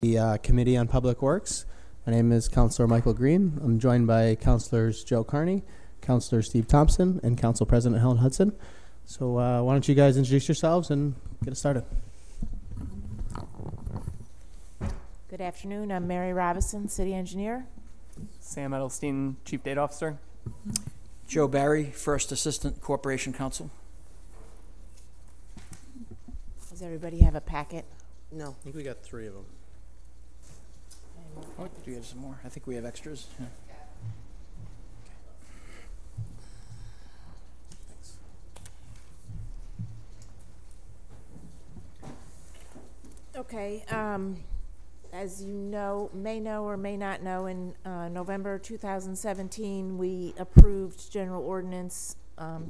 The Committee on Public Works. My name is Councilor Michael Green. I'm joined by Councilors Joe Carney, Councilor Steve Thompson, and Council President Helen Hudson. So why don't you guys introduce yourselves and get us started. Good afternoon. I'm Mary Robison, City Engineer. Sam Edelstein, Chief Data Officer. Joe Barry, First Assistant Corporation Counsel. Does everybody have a packet? No. I think we got 3 of them. Oh, do you have some more? I think we have extras. Yeah. Okay. As you may know or may not know, in November 2017, we approved General Ordinance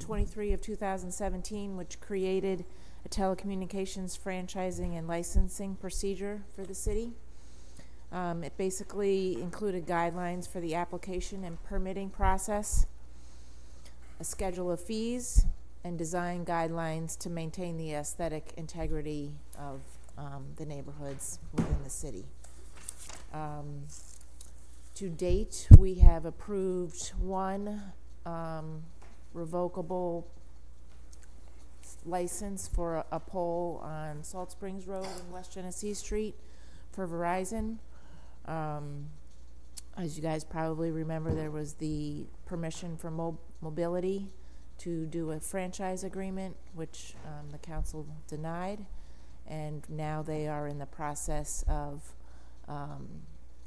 23 of 2017, which created a telecommunications franchising and licensing procedure for the city. It basically included guidelines for the application and permitting process, a schedule of fees, and design guidelines to maintain the aesthetic integrity of the neighborhoods within the city. To date, we have approved 1 revocable license for a pole on Salt Springs Road and West Genesee Street for Verizon. As you guys probably remember, there was the permission for mobility to do a franchise agreement, which the council denied, and now they are in the process of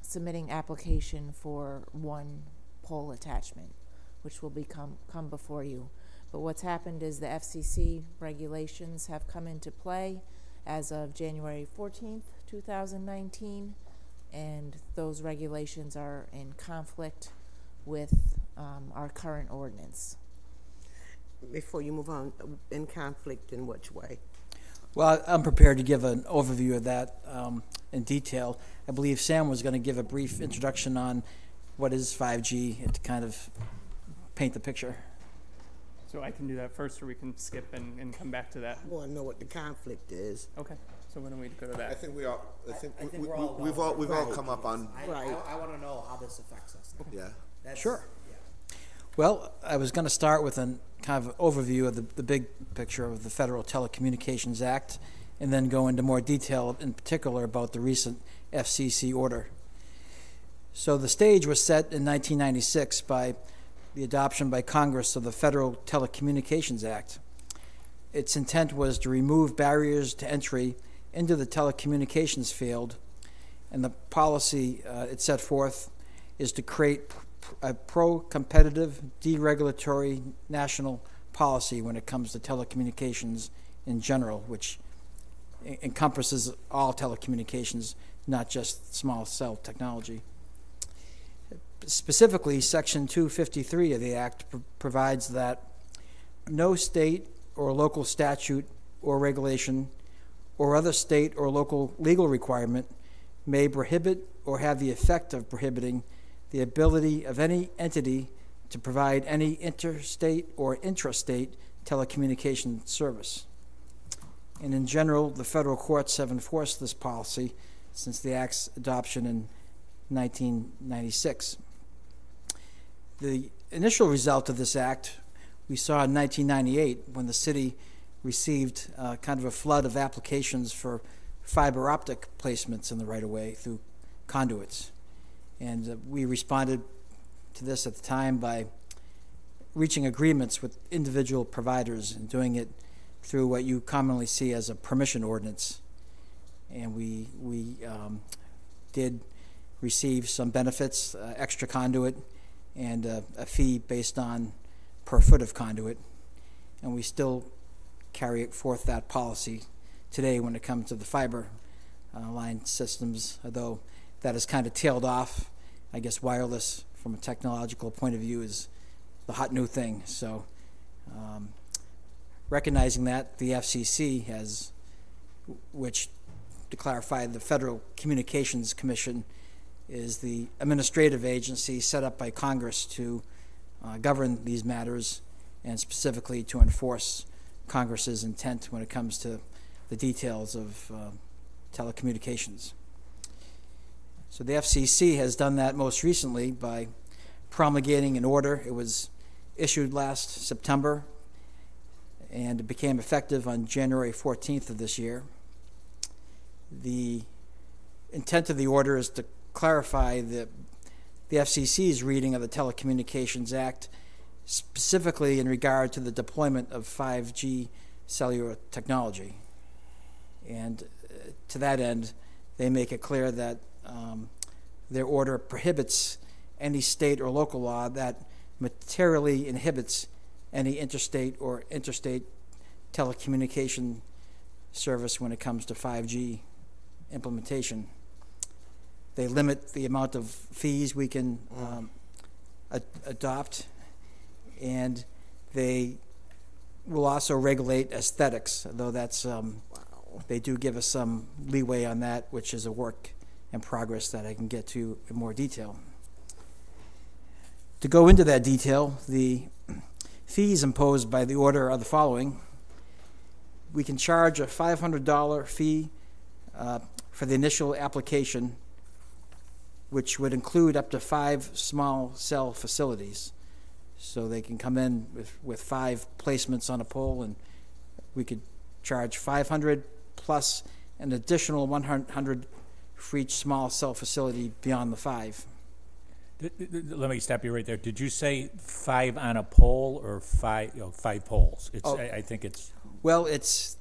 submitting application for 1 pole attachment, which will come before you. But what's happened is the FCC regulations have come into play as of January 14th, 2019, and those regulations are in conflict with our current ordinance. Before you move on, in conflict in which way? Well, I'm prepared to give an overview of that in detail. I believe Sam was going to give a brief introduction on what is 5G and to kind of paint the picture. So I can do that first, or we can skip and come back to that. I want to know what the conflict is. Okay. So why don't we go to that? I think we all. I think we've all come up on. I want to know how this affects us. Yeah. Sure. Yeah. Well, I was going to start with a kind of overview of the big picture of the Federal Telecommunications Act, and then go into more detail, in particular, about the recent FCC order. So the stage was set in 1996 by the adoption by Congress of the Federal Telecommunications Act. Its intent was to remove barriers to entry into the telecommunications field, and the policy it set forth is to create a pro-competitive, deregulatory national policy when it comes to telecommunications in general, which encompasses all telecommunications, not just small cell technology. Specifically, Section 253 of the Act provides that no state or local statute or regulation or other state or local legal requirement may prohibit or have the effect of prohibiting the ability of any entity to provide any interstate or intrastate telecommunication service. And in general, the federal courts have enforced this policy since the Act's adoption in 1996. The initial result of this act we saw in 1998 when the city received kind of a flood of applications for fiber optic placements in the right-of-way through conduits. And we responded to this at the time by reaching agreements with individual providers and doing it through what you commonly see as a permission ordinance. And we did receive some benefits, extra conduit, and a fee based on per foot of conduit. And we still carry forth that policy today when it comes to the fiber line systems, although that has kind of tailed off. I guess wireless, from a technological point of view, is the hot new thing. So recognizing that, the FCC has, which to clarify, the Federal Communications Commission is the administrative agency set up by Congress to govern these matters and specifically to enforce Congress's intent when it comes to the details of telecommunications. So the FCC has done that most recently by promulgating an order. It was issued last September, and it became effective on January 14th of this year. The intent of the order is to clarify the FCC's reading of the Telecommunications Act, specifically in regard to the deployment of 5G cellular technology. And to that end, they make it clear that their order prohibits any state or local law that materially inhibits any interstate or interstate telecommunication service when it comes to 5G implementation. They limit the amount of fees we can adopt, and they will also regulate aesthetics, though that's they do give us some leeway on that, which is a work in progress that I can get to in more detail. To go into that detail, the fees imposed by the order are the following. We can charge a $500 fee for the initial application, which would include up to 5 small cell facilities. So they can come in with 5 placements on a pole, and we could charge $500 plus an additional $100 for each small cell facility beyond the 5. Let me stop you right there. Did you say 5 on a pole or 5? 5 poles. It's. Oh. I think it's. Well, it's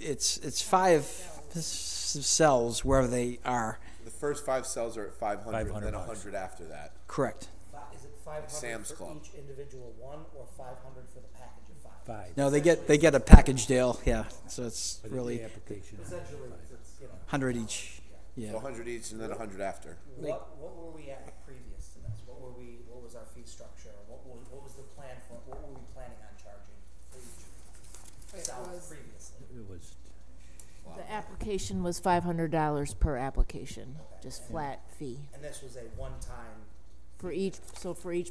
5 cells wherever they are. The first 5 cells are at 500, and then $500. 100 after that. Correct. Is it 500 Sam's for Club. each individual one, or 500 for the package of 5? 5. No, they get a package deal. Yeah, so it's But really the application. Essentially, it's 100 each. Yeah. So 100 each and then 100 after. what were we at previous to this? What was our fee structure? What was the plan for? What were we planning on charging for each cell previously? It was. The application was $500 per application, just flat fee. And this was a one-time. For each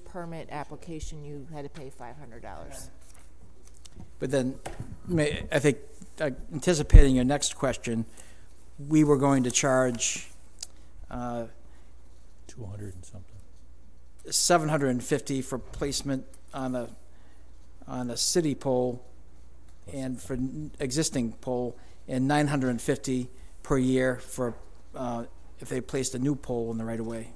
permit application, you had to pay $500. But then, I think, anticipating your next question, we were going to charge 200 and something. $750 for placement on a city pole, and for existing pole, and $950 per year for if they placed a new pole in the right of way.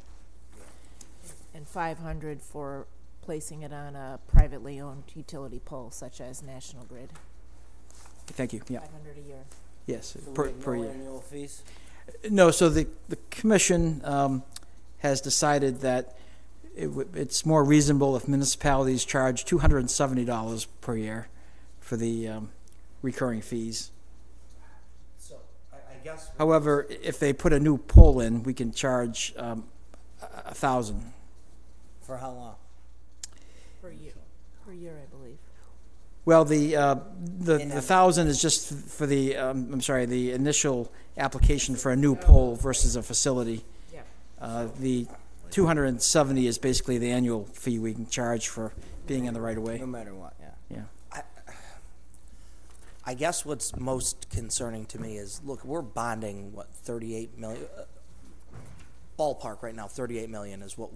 And $500 for placing it on a privately owned utility pole, such as National Grid. Thank you. Yeah. $500 a year. Yes. Per year. Annual fees? No. So the commission has decided that it's more reasonable if municipalities charge $270 per year for the recurring fees. So I guess. However, if they put a new pole in, we can charge $1,000. For how long? Per year, I believe. Well, the 1,000 is just for the the initial application for a new pole versus a facility. Yeah. The 270 is basically the annual fee we can charge for being in the right of way. No matter what, yeah. Yeah. I guess what's most concerning to me is, look, we're bonding, what, 38 million? Ballpark right now, 38 million is what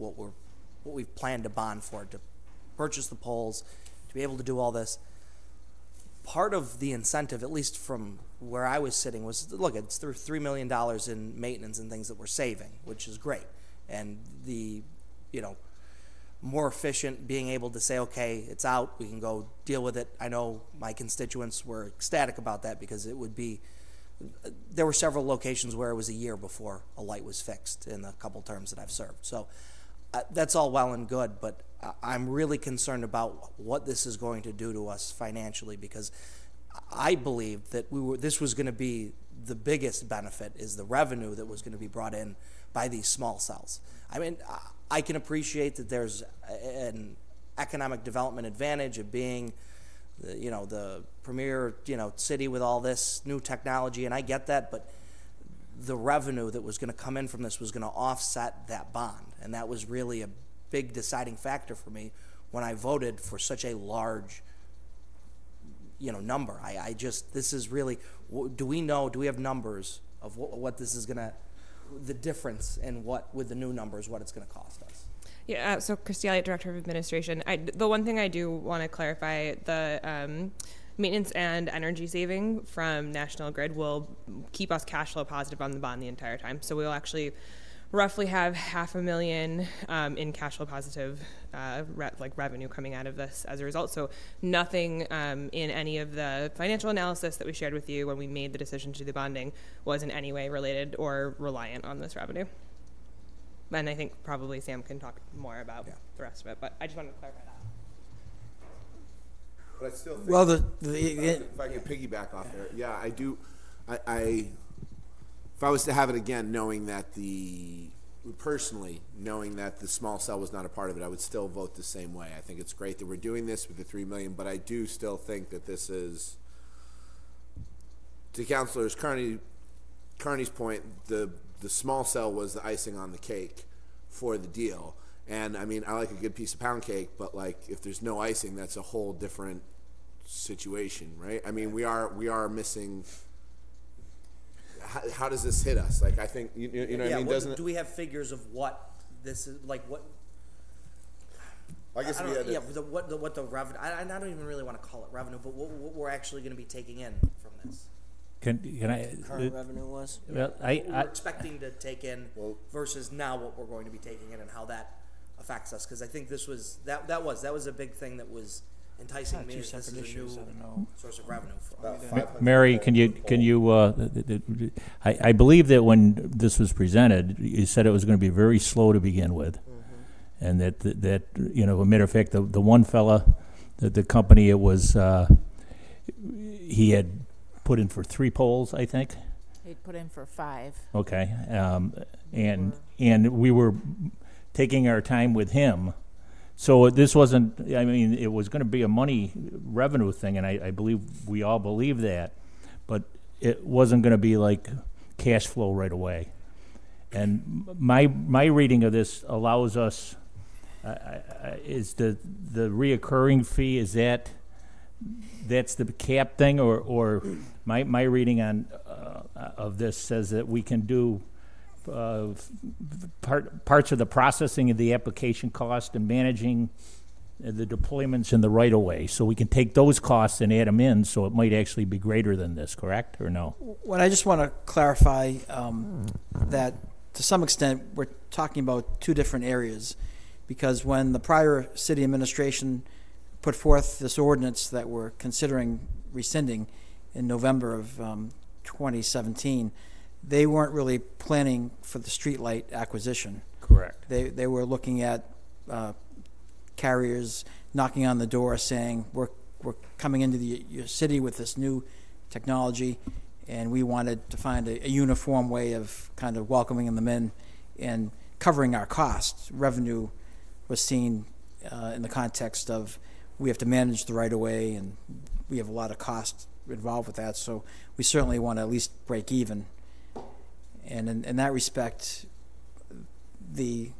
we've planned to bond for, to purchase the poles, to be able to do all this. Part of the incentive, at least from where I was sitting, was, look, it's through $3 million in maintenance and things that we're saving, which is great. And the, more efficient, being able to say, okay, it's out, we can go deal with it. I know my constituents were ecstatic about that, because it would be, there were several locations where it was a year before a light was fixed in the couple terms that I've served. So that's all well and good, but I'm really concerned about what this is going to do to us financially, because I believe that this was going to be the biggest benefit, is the revenue that was going to be brought in by these small cells. I mean, I can appreciate that there's an economic development advantage of being, the premier, city with all this new technology, and I get that, but the revenue that was going to come in from this was going to offset that bond, and that was really a big deciding factor for me when I voted for such a large, number. This is really, do we have numbers of what this is going to the difference in what, with the new numbers, what it's going to cost us. Yeah, so Christy Elliott, Director of Administration. The one thing I do want to clarify, the maintenance and energy saving from National Grid will keep us cash flow positive on the bond the entire time. So we'll actually roughly have $500,000 in cash flow positive revenue coming out of this as a result. So nothing in any of the financial analysis that we shared with you when we made the decision to do the bonding was in any way related or reliant on this revenue. And I think probably Sam can talk more about the rest of it, but I just wanted to clarify that. But I still think, Well, if I could piggyback off there, yeah, I do. If I was to have it again, knowing that the small cell was not a part of it, I would still vote the same way. I think it's great that we're doing this with the $3 million, but I do still think that this is, to Councilor Carney's point, the small cell was the icing on the cake for the deal. And I mean, I like a good piece of pound cake, but like if there's no icing, that's a whole different situation, right? I mean, we are missing. How does this hit us? Like, I think you know what I mean. Doesn't do we have figures of what this is like? What I guess what the revenue? I don't even really want to call it revenue, but what we're actually going to be taking in from this. Can I? Current revenue was? Well, what we're expecting to take in versus now what we're going to be taking in and how that affects us. Because I think this was that was a big thing that was enticing me. This is a new source of revenue for us. Mary, can you? I believe that when this was presented, you said it was going to be very slow to begin with, and that a matter of fact, the one fella, the company, it was he had put in for 3 poles, I think. He'd put in for 5. Okay, and we were taking our time with him. So this wasn't, I mean, it was going to be a money revenue thing, and I believe we all believe that, but it wasn't going to be like cash flow right away. And my reading of this allows us, is the reoccurring fee, is that's the cap thing, or my reading on of this says that we can do parts of the processing of the application cost and managing the deployments in the right of way. So we can take those costs and add them in, so it might actually be greater than this, correct, or no? Well, I just want to clarify that to some extent we're talking about 2 different areas, because when the prior city administration put forth this ordinance that we're considering rescinding in November of 2017, they weren't really planning for the streetlight acquisition. Correct. They were looking at carriers knocking on the door saying, we're coming into your city with this new technology, and we wanted to find a uniform way of kind of welcoming them in and covering our costs. Revenue was seen in the context of we have to manage the right of way, and we have a lot of costs involved with that, so we certainly want to at least break even. And in that respect, the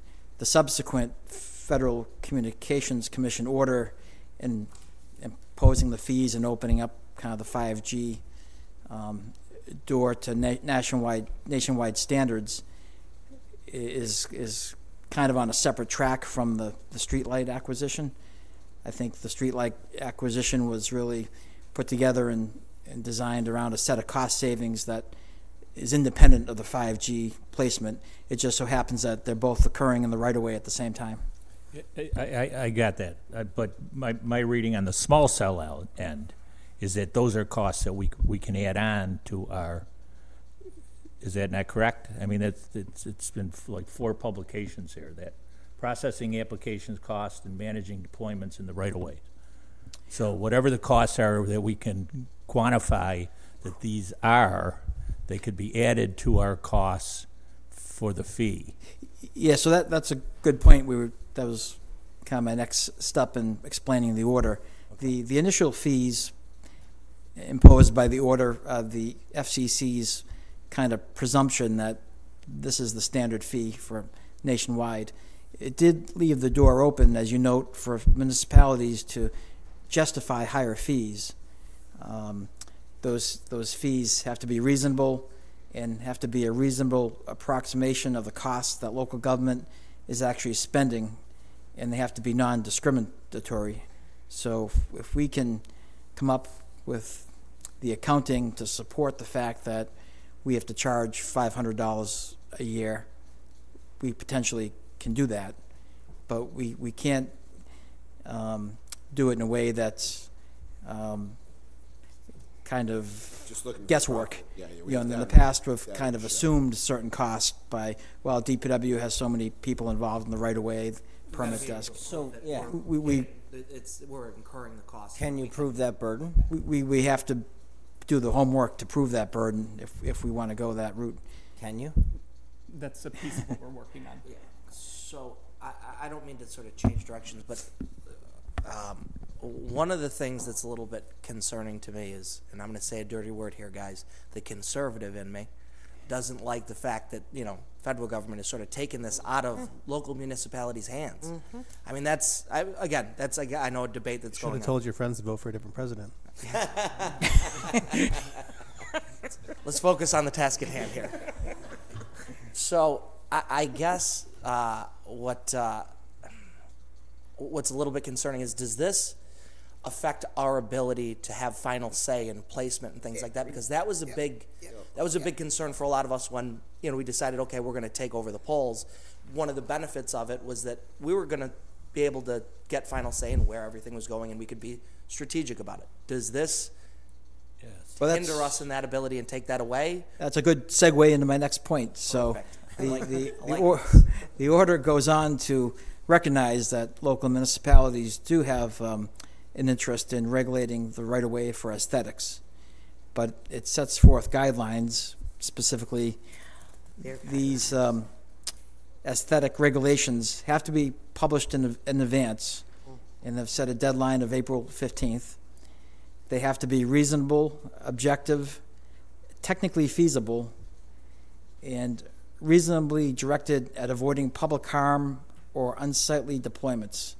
subsequent Federal Communications Commission order and imposing the fees and opening up kind of the 5G door to nationwide standards is kind of on a separate track from the streetlight acquisition. I think the streetlight acquisition was really put together and designed around a set of cost savings that is independent of the 5G placement. It just so happens that they're both occurring in the right-of-way at the same time. I got that, but my reading on the small cell end is that those are costs that we can add on to our. Is that not correct? I mean, it's been like 4 publications here that processing applications cost and managing deployments in the right-of-way. So whatever the costs are that we can quantify that these are, they could be added to our costs for the fee. Yeah, so that's a good point. That was kind of my next step in explaining the order. Okay. The initial fees imposed by the order, the FCC's kind of presumption that this is the standard fee for nationwide. It did leave the door open, as you note, for municipalities to justify higher fees. Those fees have to be reasonable, and have to be a reasonable approximation of the costs that local government is actually spending, and they have to be non-discriminatory. So if we can come up with the accounting to support the fact that we have to charge $500 a year, we potentially can do that. But we can't do it in a way that's kind of Just looking for guesswork. profit. Yeah, You know, in the that- past, we've that kind of show. assumed certain costs by, well, DPW has so many people involved in the right-of-way permit desk. So, yeah, We're incurring the cost. can you prove that burden? We have to do the homework to prove that burden if we want to go that route. Can you? That's a piece of what we're working on. Yeah. So I don't mean to sort of change directions, but one of the things that's a little bit concerning to me is, and I'm going to say a dirty word here, guys, the conservative in me doesn't like the fact that, you know, federal government is sort of taking this out of local municipalities' hands. I mean, I know a debate that's Should going have on. told your friends to vote for a different president. Let's focus on the task at hand here. So I guess what's a little bit concerning is, does this affect our ability to have final say in placement and things like that? Because that was a big concern for a lot of us when, you know, we decided, okay, we're going to take over the polls. One of the benefits of it was that we were going to be able to get final say in where everything was going, and we could be strategic about it. Does this Well, hinder us in that ability and take that away? That's a good segue into my next point. So Perfect. I like the order goes on to recognize that local municipalities do have an interest in regulating the right-of-way for aesthetics, but it sets forth guidelines, specifically these aesthetic regulations have to be published in advance, and they've set a deadline of April 15th. They have to be reasonable, objective, technically feasible, and reasonably directed at avoiding public harm or unsightly deployments.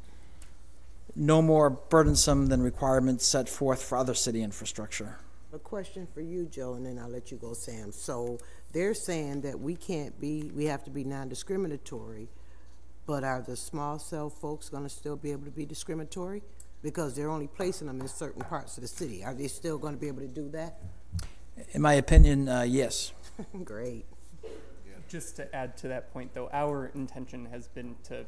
No more burdensome than requirements set forth for other city infrastructure. A question for you, Joe, and then I'll let you go, Sam. So they're saying that we have to be non-discriminatory, but are the small cell folks going to still be able to be discriminatory? Because they're only placing them in certain parts of the city. Are they still going to be able to do that? In my opinion, yes. Great. Just to add to that point, though, our intention has been to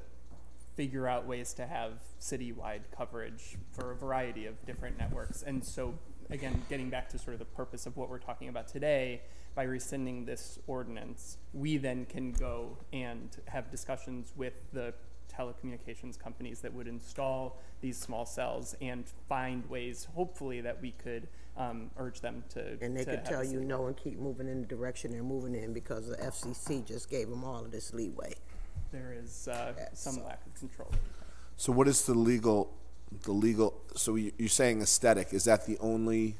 figure out ways to have citywide coverage for a variety of different networks. And so, again, getting back to sort of the purpose of what we're talking about today, by rescinding this ordinance, we then can go and have discussions with the telecommunications companies that would install these small cells and find ways, hopefully, that we could urge them to. And they to could have tell a you citywide. no and keep moving in the direction they're moving in because the FCC just gave them all of this leeway. There is some so- lack of control. So what is the legal, so you're saying aesthetic, is that the only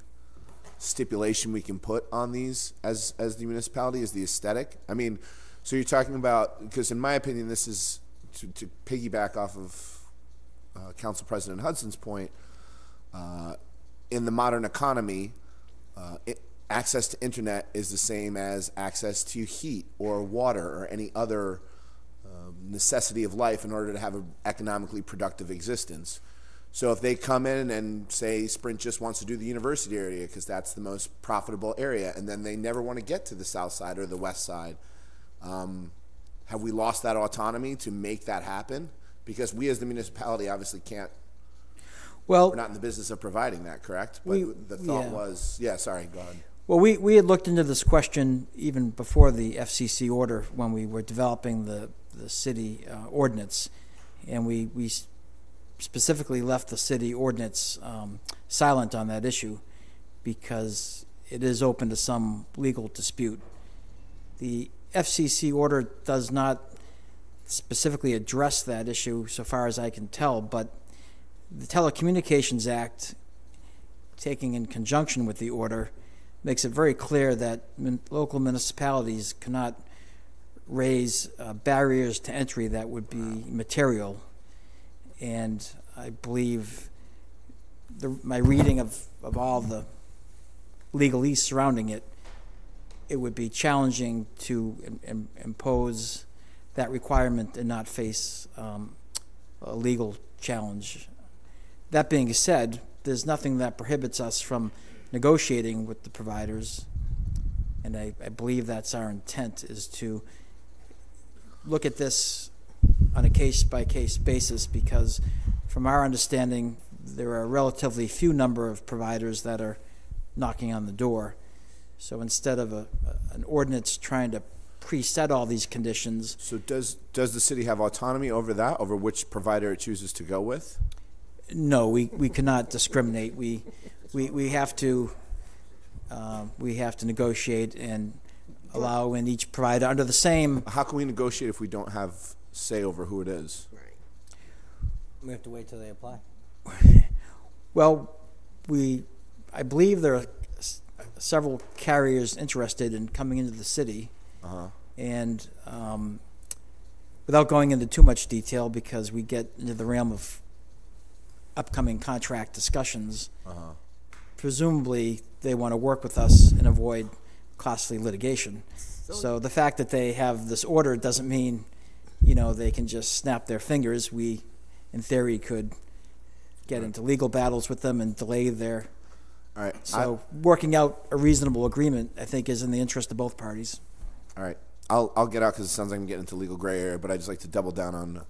stipulation we can put on these as the municipality, is the aesthetic? I mean, so you're talking about, because in my opinion, this is, to piggyback off of Council President Hudson's point, in the modern economy, access to internet is the same as access to heat or water or any other necessity of life in order to have an economically productive existence. So if they come in and say Sprint just wants to do the university area because that's the most profitable area, and then they never want to get to the south side or the west side, have we lost that autonomy to make that happen? Because we as the municipality obviously can't. Well, we're not in the business of providing that, correct? But the thought was, sorry, go ahead. Well, we had looked into this question even before the FCC order when we were developing the city ordinance, and we specifically left the city ordinance silent on that issue because it is open to some legal dispute. The FCC order does not specifically address that issue so far as I can tell, but the Telecommunications Act, taking in conjunction with the order, makes it very clear that local municipalities cannot raise barriers to entry that would be material. And I believe my reading of all the legalese surrounding it, it would be challenging to impose that requirement and not face a legal challenge. That being said, there's nothing that prohibits us from negotiating with the providers, and I believe that's our intent, is to look at this on a case-by-case basis, because from our understanding, there are a relatively few number of providers that are knocking on the door. So instead of an ordinance trying to preset all these conditions. So does the city have autonomy over that, over which provider it chooses to go with? No, we cannot discriminate. We have to negotiate and allow in each provider under the same. How can we negotiate if we don't have say over who it is? Right. We have to wait till they apply. Well, I believe there are several carriers interested in coming into the city. And without going into too much detail, because we get into the realm of upcoming contract discussions, presumably they want to work with us and avoid costly litigation. So the fact that they have this order doesn't mean, they can just snap their fingers. We, in theory, could get into legal battles with them and delay their. All right. So working out a reasonable agreement, I think, is in the interest of both parties. All right. I'll get out because it sounds like I'm getting into legal gray area, but I'd just like to double down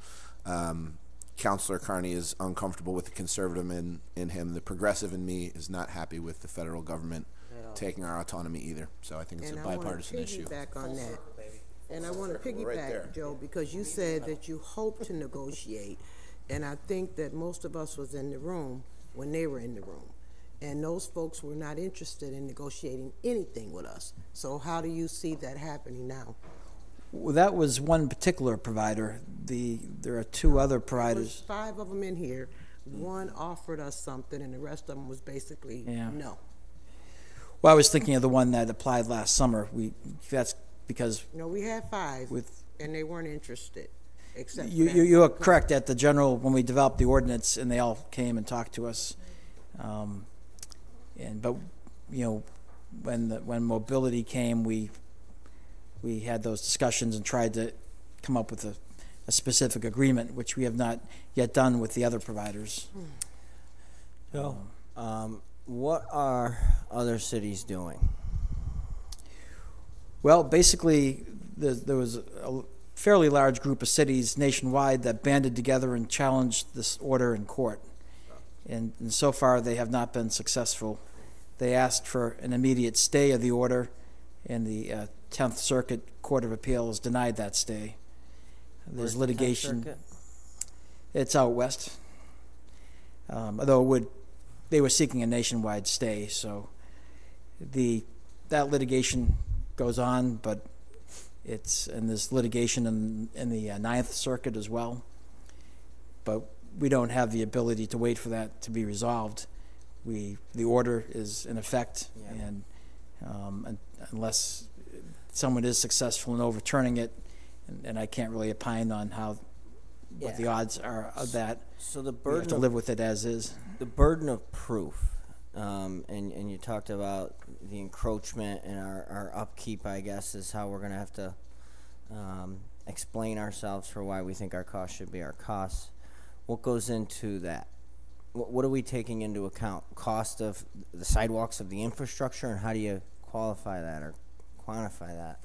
on Councilor Carney is uncomfortable with the conservative in him. The progressive in me is not happy with the federal government taking our autonomy either. So I think it's a bipartisan issue. On that. And I want to piggyback, Joe, because you said that you hope to negotiate, and I think that most of us was in the room when they were in the room. And those folks were not interested in negotiating anything with us. So how do you see that happening now? Well, that was one particular provider. There are two other providers. There was 5 of them in here. One offered us something, and the rest of them was basically no. Well, I was thinking of the one that applied last summer. That's because we had 5, and they weren't interested. Except you are correct. At the general, when we developed the ordinance, and they all came and talked to us. But when mobility came, we had those discussions and tried to come up with a specific agreement, which we have not yet done with the other providers. So, what are other cities doing? Well, basically, there was a fairly large group of cities nationwide that banded together and challenged this order in court. And so far, they have not been successful. They asked for an immediate stay of the order, and the 10th Circuit Court of Appeals denied that stay. There's litigation. It's out west. Although they were seeking a nationwide stay, so that litigation goes on, but there's litigation in the 9th Circuit as well. But we don't have the ability to wait for that to be resolved. The order is in effect, and unless someone is successful in overturning it, and I can't really opine on what the odds are of that. So the we have to live with it as is. The burden of proof, and you talked about the encroachment and our upkeep, I guess, is how we're going to have to explain ourselves for why we think our costs should be our costs. What goes into that? What are we taking into account? Cost of the sidewalks of the infrastructure, and how do you qualify that or quantify that?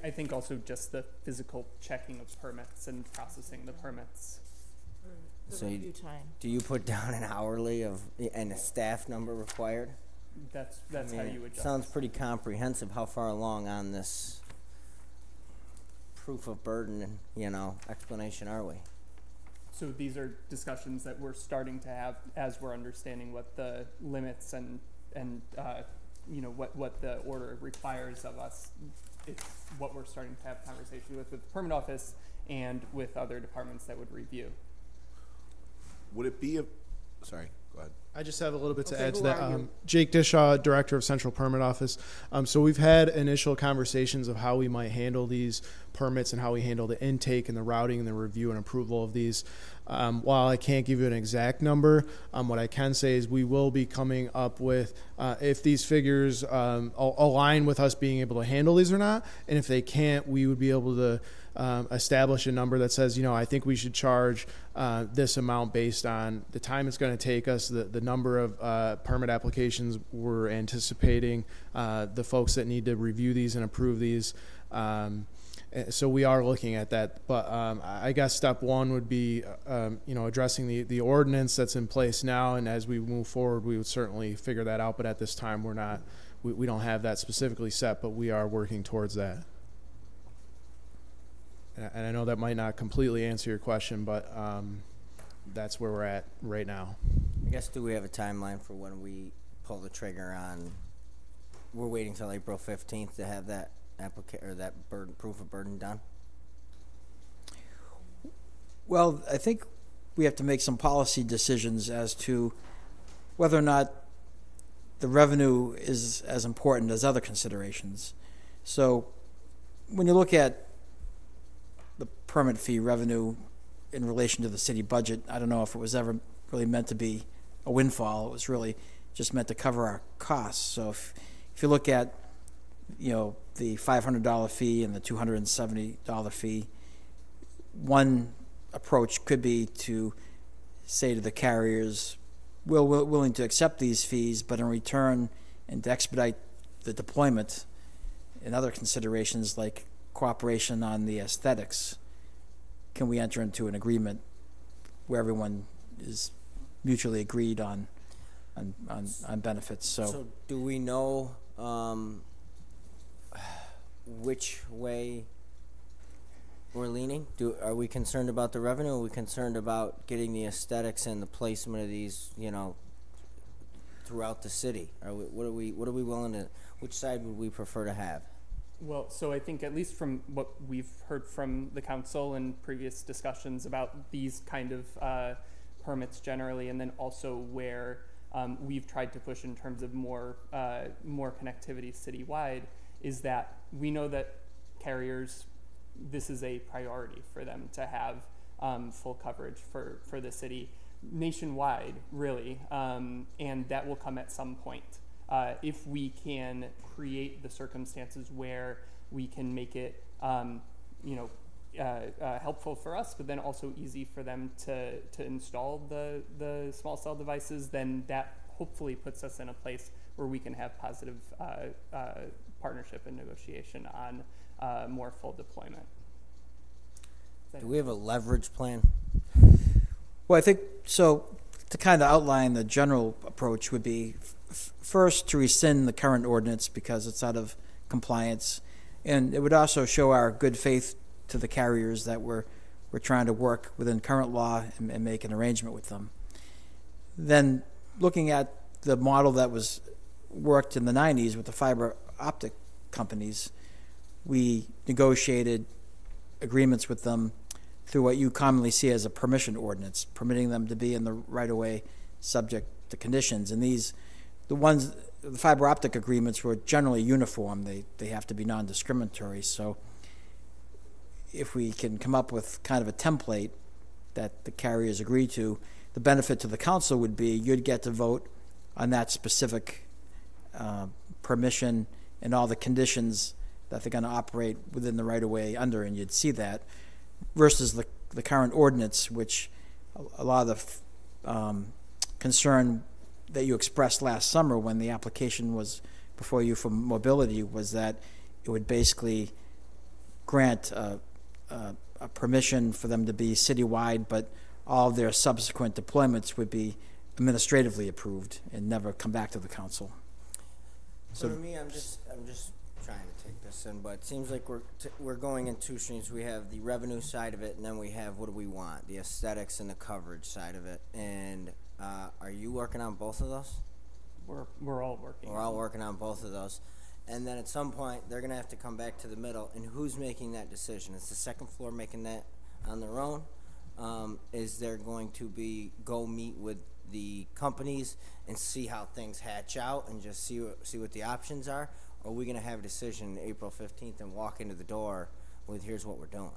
I think also just the physical checking of permits and processing the permits. So do you put down an hourly and a staff number required? That's how you adjust. Sounds pretty comprehensive. How far along on this proof of burden and explanation are we? So these are discussions that we're starting to have as we're understanding what the limits and what the order requires of us. It's what we're starting to have conversations with the permit office and with other departments that would review. Would it be sorry, go ahead. I just have a little bit to Okay, add to who that. are you? Jake Dishaw, Director of Central Permit Office. So we've had initial conversations of how we might handle these permits and how we handle the intake and the routing and the review and approval of these. While I can't give you an exact number, what I can say is we will be coming up with, if these figures align with us being able to handle these or not, and if they can't, we would be able to establish a number that says, I think we should charge this amount based on the time it's going to take us, the number of permit applications we're anticipating, the folks that need to review these and approve these. So we are looking at that, but I guess step one would be, addressing the ordinance that's in place now, and as we move forward, we would certainly figure that out. But at this time, we don't have that specifically set, but we are working towards that. And I know that might not completely answer your question, but that's where we're at right now. I guess, do we have a timeline for when we pull the trigger on? We're waiting till April 15th to have that proof of burden done. Well, I think we have to make some policy decisions as to whether or not the revenue is as important as other considerations. So when you look at the permit fee revenue in relation to the city budget, I don't know if it was ever really meant to be a windfall. It was really just meant to cover our costs. So if you look at, the $500 fee and the $270 fee, one approach could be to say to the carriers, we're willing to accept these fees, but in return, and to expedite the deployment and other considerations like cooperation on the aesthetics, can we enter into an agreement where everyone is mutually agreed on benefits? So do we know which way we're leaning? Are we concerned about the revenue? Or are we concerned about getting the aesthetics and the placement of these, throughout the city? What are we willing to? Which side would we prefer to have? Well, so I think at least from what we've heard from the council and previous discussions about these kind of permits generally, and then also where we've tried to push in terms of more connectivity citywide, is that we know that carriers, this is a priority for them to have full coverage for the city nationwide, really, and that will come at some point. If we can create the circumstances where we can make it, helpful for us, but then also easy for them to install the small cell devices, then that hopefully puts us in a place where we can have positive partnership and negotiation on more full deployment. Do we have a leverage plan? Well, I think so. To kind of outline the general approach would be first to rescind the current ordinance because it's out of compliance, and it would also show our good faith to the carriers that we're trying to work within current law and make an arrangement with them. Then looking at the model that was worked in the 90s with the fiber optic companies, we negotiated agreements with them through what you commonly see as a permission ordinance, permitting them to be in the right-of-way subject to conditions. And the fiber optic agreements were generally uniform. They have to be non-discriminatory. So if we can come up with kind of a template that the carriers agree to, the benefit to the council would be you'd get to vote on that specific permission and all the conditions that they're going to operate within the right-of-way under, and you'd see that, versus the current ordinance, which a lot of the concern that you expressed last summer when the application was before you for mobility was that it would basically grant a permission for them to be citywide, but all of their subsequent deployments would be administratively approved and never come back to the council. So to me, I'm just trying to take this in, but it seems like we're going in two streams. We have the revenue side of it, and then we have what do we want, the aesthetics and the coverage side of it. And are you working on both of those? We're all working. We're all working on both of those. And then at some point, they're going to have to come back to the middle. And who's making that decision? Is the second floor making that on their own? Is there going to be go meet with the companies and see how things hatch out and just see what the options are? Or are we going to have a decision April 15th and walk into the door with here's what we're doing?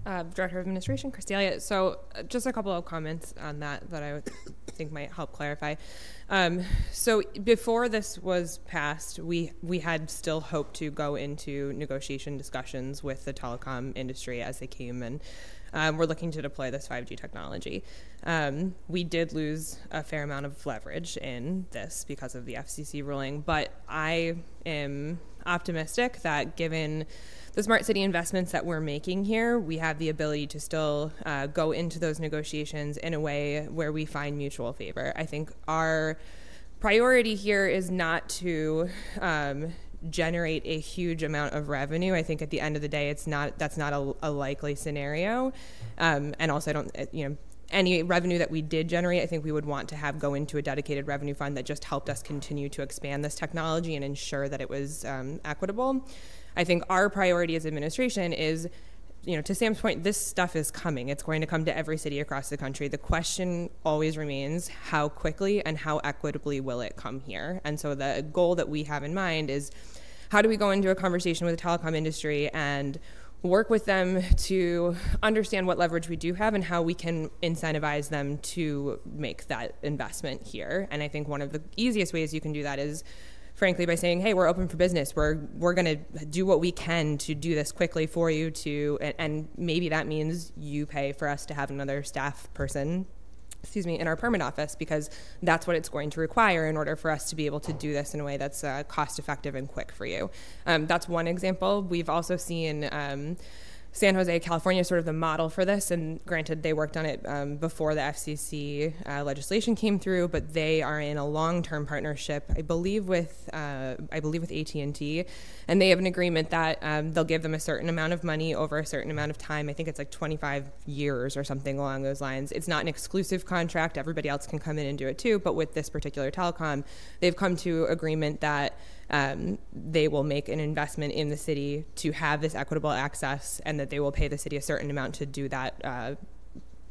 Director of Administration, Christy Elliott. So just a couple of comments on that I would think might help clarify. So before this was passed, we had still hoped to go into negotiation discussions with the telecom industry as they came, and we're looking to deploy this 5G technology. We did lose a fair amount of leverage in this because of the FCC ruling, but I am optimistic that given the smart city investments that we're making here, we have the ability to still go into those negotiations in a way where we find mutual favor. I think our priority here is not to generate a huge amount of revenue. I think at the end of the day, that's not a likely scenario. And also, I don't, any revenue that we did generate, I think we would want to have go into a dedicated revenue fund that just helped us continue to expand this technology and ensure that it was equitable. I think our priority as administration is, to Sam's point, this stuff is coming. It's going to come to every city across the country. The question always remains, how quickly and how equitably will it come here? And so the goal that we have in mind is, how do we go into a conversation with the telecom industry and work with them to understand what leverage we do have and how we can incentivize them to make that investment here. And I think one of the easiest ways you can do that is, frankly, by saying, hey, we're open for business. We're going to do what we can to do this quickly for you and maybe that means you pay for us to have another staff person, in our permit office, because that's what it's going to require in order for us to be able to do this in a way that's cost effective and quick for you. That's one example. We've also seen San Jose, California, sort of the model for this, and granted, they worked on it before the FCC legislation came through, but they are in a long-term partnership, I believe with AT&T, and they have an agreement that they'll give them a certain amount of money over a certain amount of time. I think it's like 25 years or something along those lines. It's not an exclusive contract; everybody else can come in and do it too. But with this particular telecom, they've come to agreement that they will make an investment in the city to have this equitable access, and that they will pay the city a certain amount to do that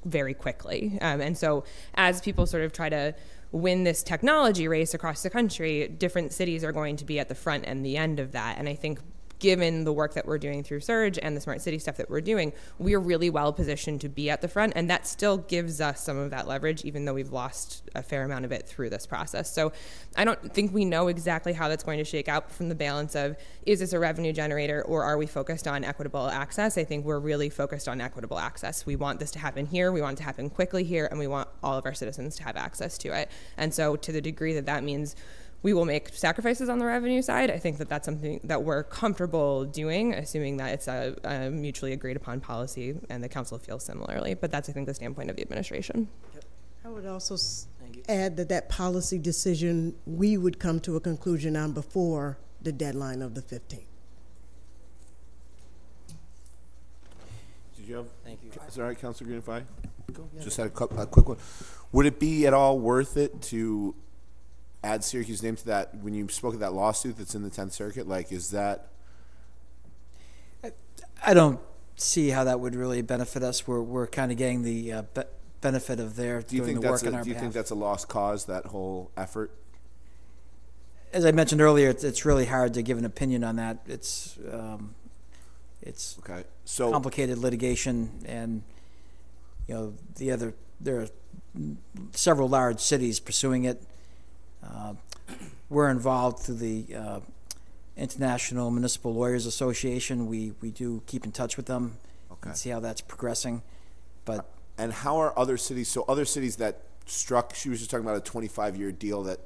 very quickly. And so as people sort of try to win this technology race across the country, different cities are going to be at the front and the end of that. And I think given the work that we're doing through Surge and the smart city stuff that we're doing, we're really well positioned to be at the front, and that still gives us some of that leverage, even though we've lost a fair amount of it through this process. So I don't think we know exactly how that's going to shake out from the balance of, is this a revenue generator or are we focused on equitable access? I think we're really focused on equitable access. We want this to happen here, we want it to happen quickly here, and we want all of our citizens to have access to it. And so to the degree that that means we will make sacrifices on the revenue side, I think that that's something that we're comfortable doing, assuming that it's a mutually agreed upon policy and the council feels similarly. But that's, I think, the standpoint of the administration. I would also add that policy decision we would come to a conclusion on before the deadline of the 15th. Did you have? Thank you. Is that all right, Councilor Green, if I just had a quick one? Would it be at all worth it to add Syracuse's name to that when you spoke of that lawsuit that's in the 10th Circuit? Like, is that? I don't see how that would really benefit us. We're kind of getting the benefit of their doing the work on our behalf. Do you think that's a lost cause, that whole effort? As I mentioned earlier, it's really hard to give an opinion on that. It's okay. So complicated litigation, and there are several large cities pursuing it. We're involved through the International Municipal Lawyers Association. We do keep in touch with them and see how that's progressing. But and how are other cities? So other cities that struck, she was just talking about a 25-year deal that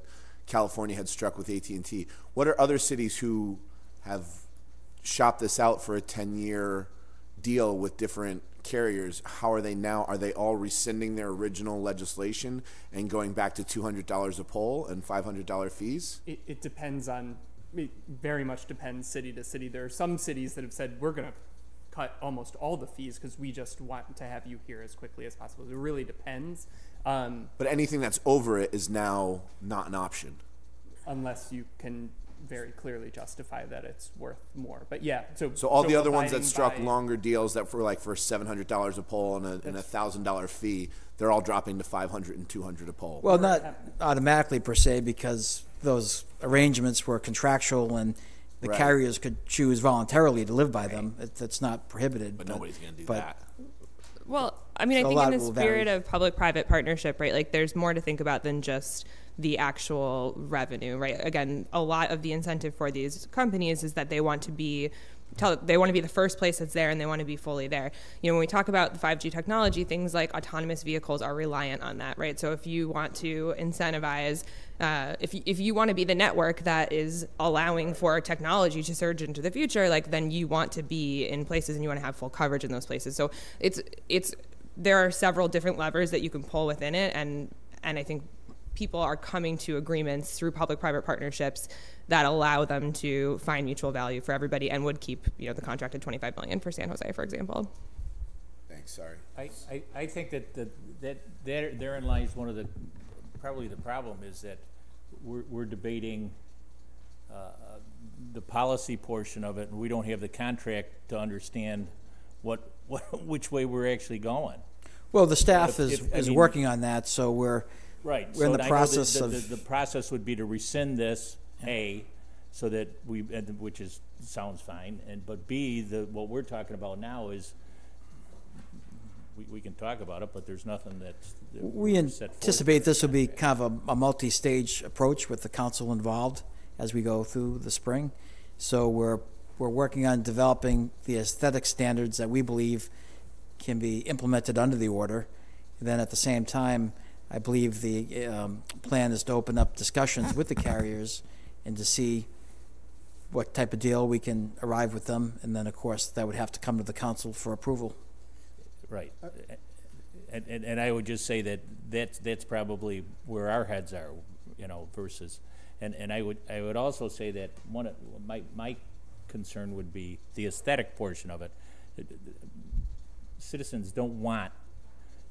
California had struck with AT&T. What are other cities who have shopped this out for a 10-year deal with different carriers? How are they now? Are they all rescinding their original legislation and going back to $200 a pole and $500 fees? It depends on, it very much depends city to city. There are some cities that have said, we're going to cut almost all the fees because we just want to have you here as quickly as possible. It really depends. But anything that's over it is now not an option. Unless you can very clearly justify that it's worth more. But yeah, so all the other ones that abiding struck by- longer deals that for $700 a pole and a $1,000 fee, they're all dropping to $500 and $200 a pole. Well, not automatically per se, because those arrangements were contractual and the Right. carriers could choose voluntarily to live by them. That's not prohibited. But nobody's going to do but- that. Well, I mean, So a I think lot in the will spirit vary. of public-private partnership, right, like there's more to think about than just the actual revenue, right? Again, a lot of the incentive for these companies is that they want to be the first place that's there, and they want to be fully there. You know, when we talk about the 5G technology, things like autonomous vehicles are reliant on that, right? So if you want to incentivize, if you want to be the network that is allowing for technology to surge into the future, like then you want to be in places and you want to have full coverage in those places. So there are several different levers that you can pull within it, and I think people are coming to agreements through public-private partnerships that allow them to find mutual value for everybody and would keep, the contracted $25 million for San Jose, for example. Thanks, sorry. I think that therein lies one of probably the problem is that we're debating the policy portion of it, and we don't have the contract to understand which way we're actually going. Well, the staff is working on that, so we're Right. We're in the process of the process would be to rescind this, A, so that which sounds fine, but B, what we're talking about now is we can talk about it, but there's nothing that we anticipate this will be kind of a multi-stage approach with the council involved as we go through the spring. So we're working on developing the aesthetic standards that we believe can be implemented under the order. And then at the same time, I believe the plan is to open up discussions with the carriers and to see what type of deal we can arrive with them. And then, of course, that would have to come to the council for approval. Right. And I would just say that's probably where our heads are, versus, and I would also say that one of my concern would be the aesthetic portion of it. Citizens don't want,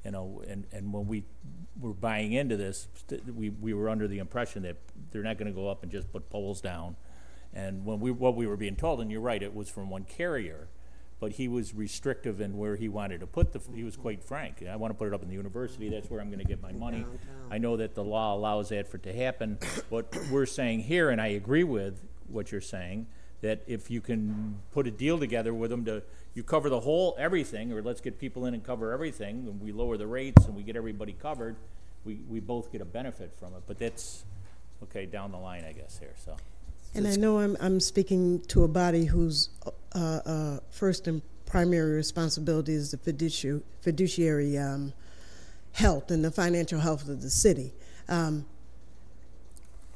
and when we were buying into this, we were under the impression that they're not going to go up and just put poles down. And what we were being told, and you're right, it was from one carrier, but he was restrictive in where he wanted to put he was quite frank. I want to put it up in the university, that's where I'm going to get my money. I know that the law allows that to happen. What we're saying here, and I agree with what you're saying, that if you can put a deal together with them you cover the whole everything, or let's get people in and cover everything, and we lower the rates and we get everybody covered, we both get a benefit from it. But that's okay down the line, I guess, here. So. And I know I'm speaking to a body whose first and primary responsibility is the fiduciary health and the financial health of the city. And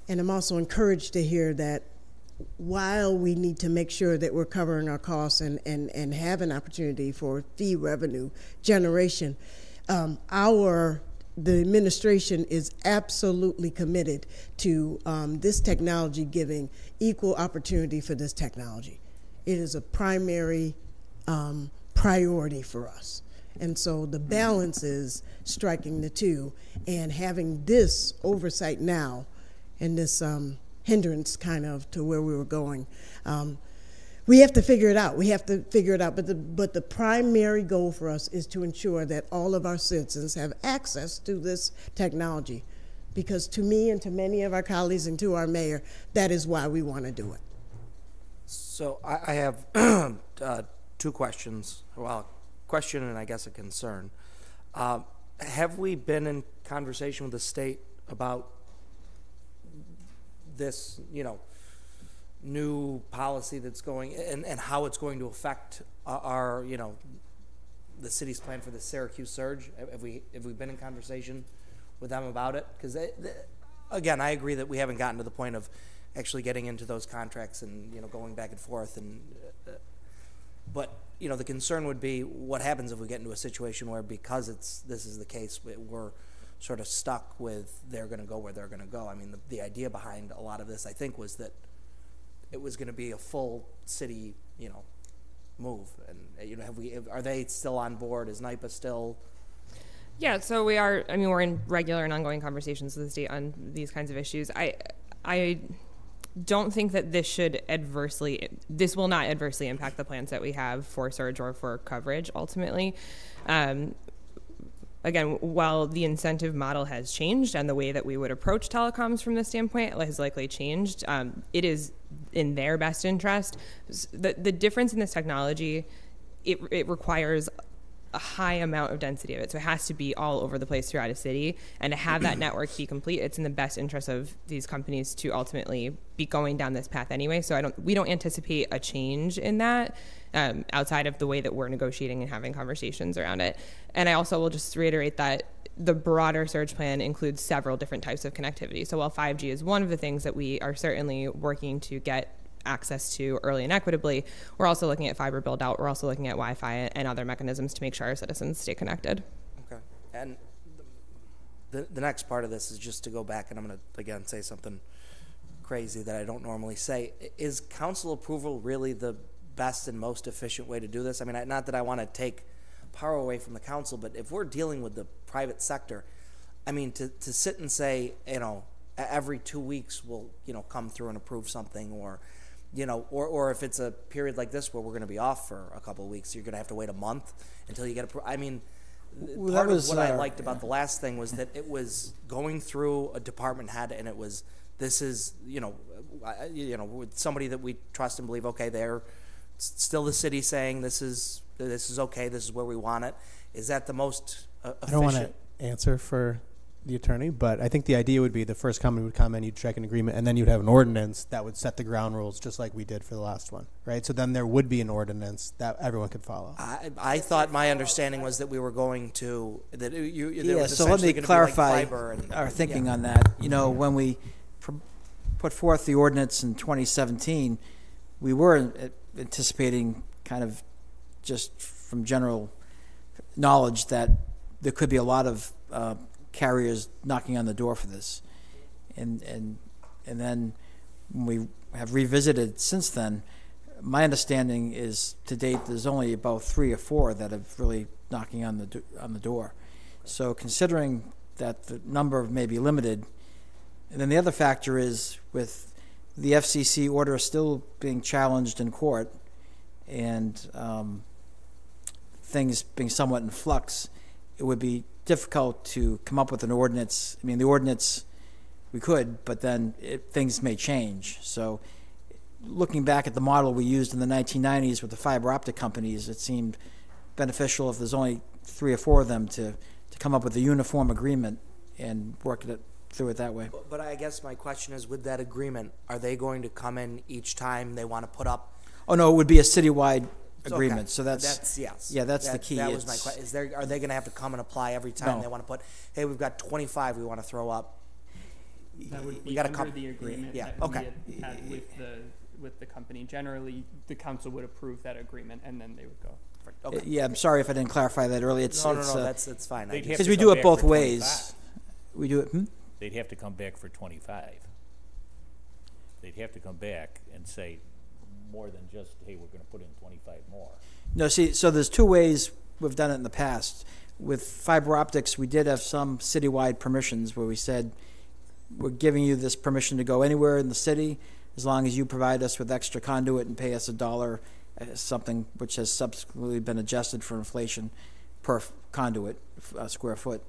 I'm also encouraged to hear that while we need to make sure that we're covering our costs and have an opportunity for fee revenue generation, the administration is absolutely committed to this technology giving equal opportunity for this technology. It is a primary priority for us. And so the balance is striking the two and having this oversight now and this hindrance kind of to where we were going. We have to figure it out. But the primary goal for us is to ensure that all of our citizens have access to this technology. Because to me and to many of our colleagues and to our mayor, that is why we want to do it. So I have two questions. Well, a question and I guess a concern. Have we been in conversation with the state about this, new policy that's going and how it's going to affect our, the city's plan for the Syracuse surge? Have we been in conversation with them about it? Because again, I agree that we haven't gotten to the point of actually getting into those contracts and going back and forth. But the concern would be what happens if we get into a situation where because this is the case, we're sort of stuck with they're going to go where they're going to go. I mean, the idea behind a lot of this, I think, was that it was going to be a full city, move. And are they still on board? Is NYPA still? Yeah, so we are. I mean, we're in regular and ongoing conversations with the state on these kinds of issues. don't think that this will not adversely impact the plans that we have for surge or for coverage ultimately. Again, while the incentive model has changed and the way that we would approach telecoms from this standpoint has likely changed, it is in their best interest. The difference in this technology, it requires a high amount of density of it. So it has to be all over the place throughout a city. And to have that network be complete, it's in the best interest of these companies to ultimately be going down this path anyway. So we don't anticipate a change in that outside of the way that we're negotiating and having conversations around it. And I also will just reiterate that the broader surge plan includes several different types of connectivity. So while 5G is one of the things that we are certainly working to get access to early and equitably, we're also looking at fiber build out. We're also looking at Wi-Fi and other mechanisms to make sure our citizens stay connected. Okay. And the next part of this is just to go back, and I'm going to again say something crazy that I don't normally say. Is council approval really the best and most efficient way to do this? I mean, not that I want to take power away from the council, but if we're dealing with the private sector, I mean, to sit and say, every 2 weeks we'll, come through and approve something, or if it's a period like this where we're going to be off for a couple of weeks, you're going to have to wait a month until you get approved. I mean, part of what I liked about the last thing was that it was going through a department head, and it was, this is, with somebody that we trust and believe, okay, they're still the city saying this is okay, this is where we want it. Is that the most efficient? I don't want to answer for the attorney, but I think the idea would be the first company would come in, you'd check an agreement, and then you'd have an ordinance that would set the ground rules, just like we did for the last one, right? So then there would be an ordinance that everyone could follow. I thought my understanding was that we were going to there was so let me clarify our thinking on that. When we put forth the ordinance in 2017, we were anticipating, kind of just from general knowledge, that there could be a lot of carriers knocking on the door for this, and then when we have revisited since then, my understanding is to date there's only about 3 or 4 that have really knocking on the door. So considering that the number may be limited, and then the other factor is with the FCC order still being challenged in court, and things being somewhat in flux, it would be difficult to come up with an ordinance. I mean, the ordinance, we could, but then things may change. So looking back at the model we used in the 1990s with the fiber optic companies, it seemed beneficial if there's only 3 or 4 of them to come up with a uniform agreement and work it through it that way. But I guess my question is, with that agreement, are they going to come in each time they want to put up? Oh, no, it would be a citywide agreement. Okay. So that's yes. Yeah, that's the key. That was my question. Are they going to have to come and apply every time they want to put, hey, we've got 25 we want to throw up? That would be you gotta under the agreement that okay. we had with the company. Generally, the council would approve that agreement, and then they would go. Okay. Yeah, I'm sorry if I didn't clarify that earlier. No, that's fine. Because we do it both ways. We do it. They'd have to come back for 25. They'd have to come back and say more than just, hey, we're going to put in 25 more. No, see, so there's 2 ways we've done it in the past. With fiber optics, we did have some citywide permissions where we said, we're giving you this permission to go anywhere in the city as long as you provide us with extra conduit and pay us $1, something which has subsequently been adjusted for inflation per conduit square foot.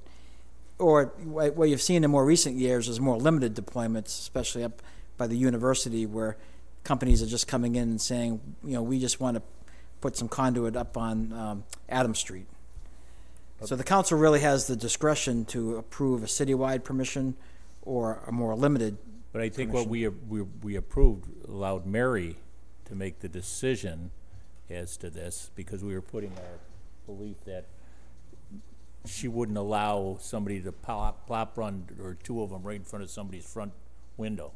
Or what you've seen in more recent years is more limited deployments, especially up by the university, where companies are just coming in and saying, we just want to put some conduit up on Adams Street. So the council really has the discretion to approve a citywide permission or a more limited. But I think permission. what we approved allowed Mary to make the decision as to this, because we were putting our belief that she wouldn't allow somebody to plop run, or 2 of them right in front of somebody's front window,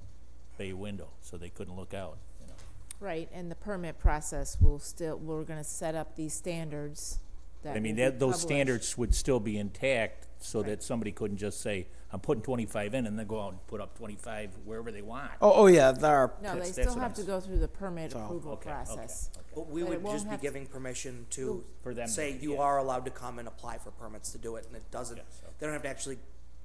bay window, so they couldn't look out. Right, and the permit process we're going to set up these standards. That I mean, will be those published. standards would still be intact, so that somebody couldn't just say, I'm putting 25 in, and then go out and put up 25 wherever they want. Oh yeah, there are. No, they still have to go through the permit approval process. Okay. But we would just be giving permission to for them say you are allowed to come and apply for permits to do it, and it doesn't. They don't have to actually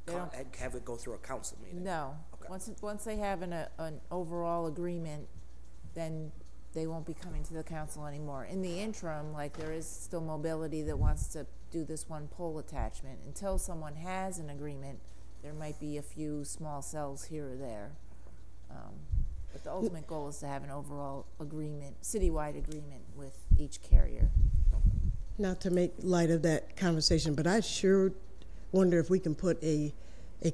They don't- have it go through a council meeting? No. Okay. Once they have an overall agreement, then they won't be coming to the council anymore. In the interim, like, there is still mobility that wants to do this one pole attachment. Until someone has an agreement, there might be a few small cells here or there. But the ultimate goal is to have an overall agreement, citywide agreement with each carrier. Not to make light of that conversation, but I sure wonder if we can put a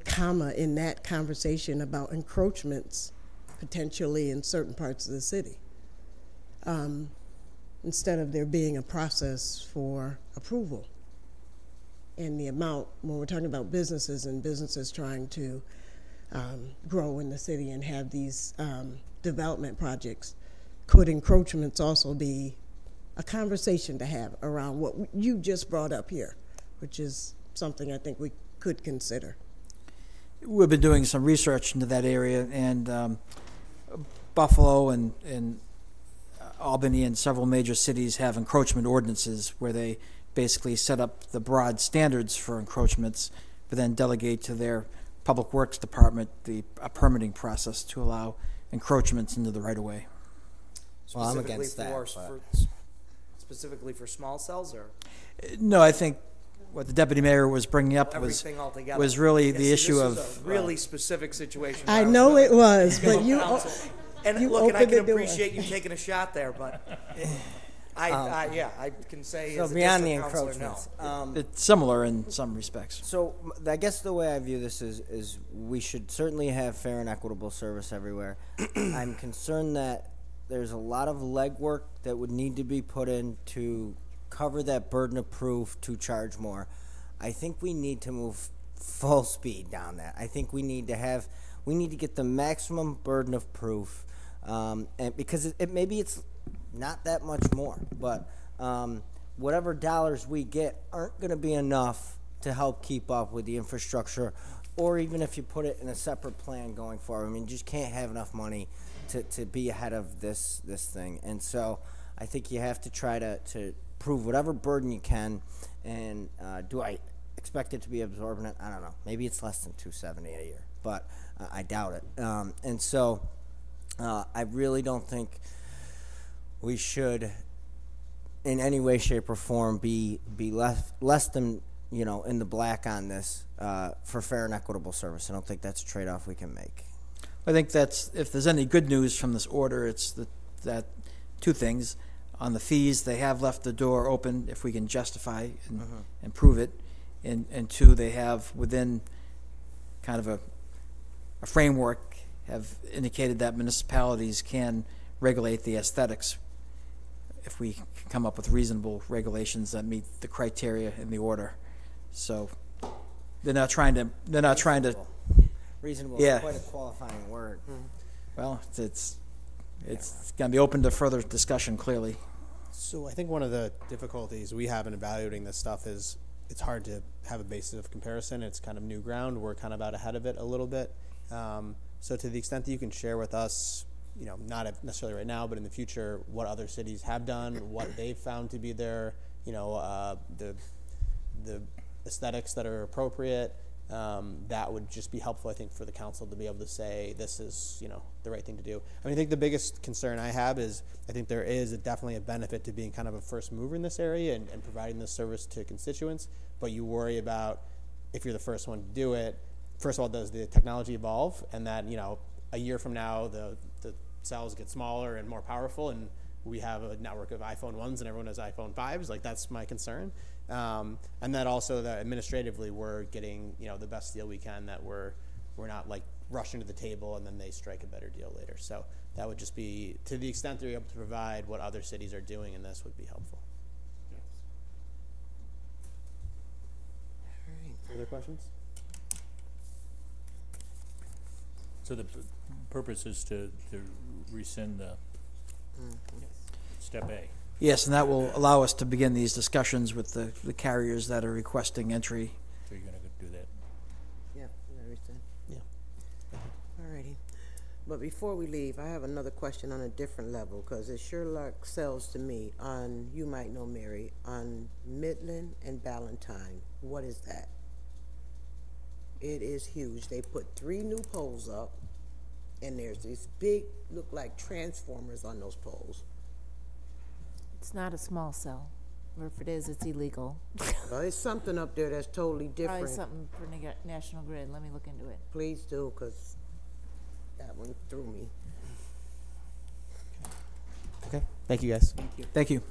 comma in that conversation about encroachments potentially in certain parts of the city. Instead of there being a process for approval. And the amount, when we're talking about businesses and businesses trying to grow in the city and have these development projects, could encroachments also be a conversation to have around what you just brought up here, which is something I think we could consider. We've been doing some research into that area, and Buffalo and Albany and several major cities have encroachment ordinances where they basically set up the broad standards for encroachments, but then delegate to their Public Works Department a permitting process to allow encroachments into the right-of-way. Well, I'm against that, Specifically for small cells, or No, I think what the deputy mayor was bringing up everything altogether? was really Yes, the see, issue this of is a really specific situation. I where know was it was, gonna but you and you look, and I opened can the door. appreciate you taking a shot there, but I can say so as a beyond the district councilor, encroachments, it's similar in some respects. so I guess the way I view this is we should certainly have fair and equitable service everywhere. I'm concerned that there's a lot of legwork that would need to be put in to cover that burden of proof to charge more. I think we need to move full speed down that. I think we need to get the maximum burden of proof, and because maybe it's not that much more, but whatever dollars we get aren't going to be enough to help keep up with the infrastructure, or even if you put it in a separate plan going forward. I mean, you just can't have enough money to be ahead of this thing. And so I think you have to try to prove whatever burden you can. And do I expect it to be absorbent? I don't know. Maybe it's less than $270 a year, but I doubt it. And so I really don't think we should in any way, shape, or form be less than, in the black on this for fair and equitable service. I don't think that's a trade-off we can make. I think that's, if there's any good news from this order, it's that two things. On the fees, they have left the door open if we can justify and prove it. And two, they have within kind of a framework have indicated that municipalities can regulate the aesthetics if we come up with reasonable regulations that meet the criteria in the order. So they're not trying to Reasonable. Yeah. Quite a qualifying word. well, it's going to be open to further discussion, clearly. So I think one of the difficulties we have in evaluating this stuff is it's hard to have a basis of comparison. It's kind of new ground. We're kind of out ahead of it a little bit. So to the extent that you can share with us, not necessarily right now, but in the future, what other cities have done, what they've found to be their, the aesthetics that are appropriate, that would just be helpful, I think, for the council to be able to say this is, the right thing to do. I mean, I think the biggest concern I have is I think there is definitely a benefit to being kind of a first mover in this area and providing this service to constituents, but you worry about if you're the first one to do it, first of all, does the technology evolve, and that, a year from now, the cells get smaller and more powerful, and we have a network of iPhone 1s and everyone has iPhone 5s. Like, that's my concern. And that also that administratively we're getting, the best deal we can, that we're not like rushing to the table and then they strike a better deal later. So that would just be, to the extent that you're able to provide what other cities are doing in this, would be helpful. Yes. Other questions? So the purpose is to rescind the step A. Yes, and that will allow us to begin these discussions with the carriers that are requesting entry. So you're going to do that. Yeah, everything. Yeah. All righty. But before we leave, I have another question on a different level, because it sure like sells to me on, you might know, Mary, on Midland and Ballantyne. What is that? It is huge. They put 3 new poles up, and there's these big, look like transformers on those poles. It's not a small cell, or if it is, it's illegal. Well, there's something up there that's totally different. Probably something for National Grid. Let me look into it. Please do, because that one threw me. Okay. Thank you, guys. Thank you.